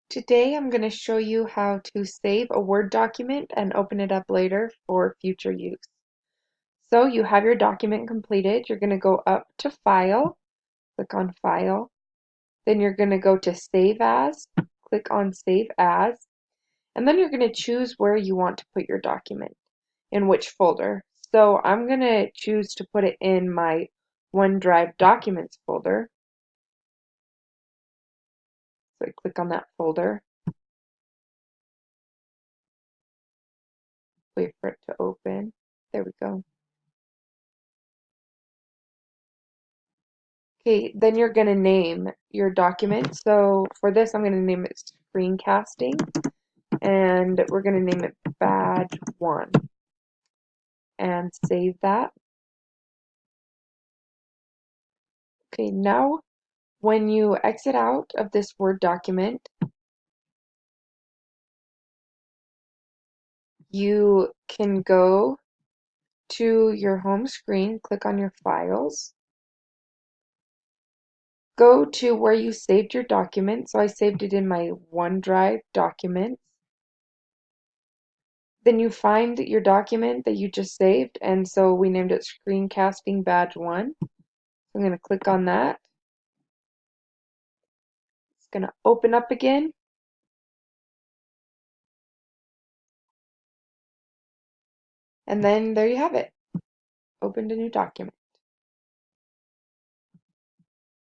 Today I'm going to show you how to save a Word document and open it up later for future use. So you have your document completed. You're going to go up to File, click on File. Then you're going to go to Save As, click on Save As. And then you're going to choose where you want to put your document, in which folder. So I'm going to choose to put it in my OneDrive Documents folder. So I click on that folder, wait for it to open. There we go. Okay, then you're going to name your document. So for this, I'm going to name it screencasting, and we're going to name it badge 1 and save that. Okay, now when you exit out of this Word document, you can go to your home screen, click on your files, go to where you saved your document. So I saved it in my OneDrive documents. Then you find your document that you just saved, and so we named it Screencasting Badge 1. So I'm going to click on that. It's going to open up again. And then there you have it. Opened a new document.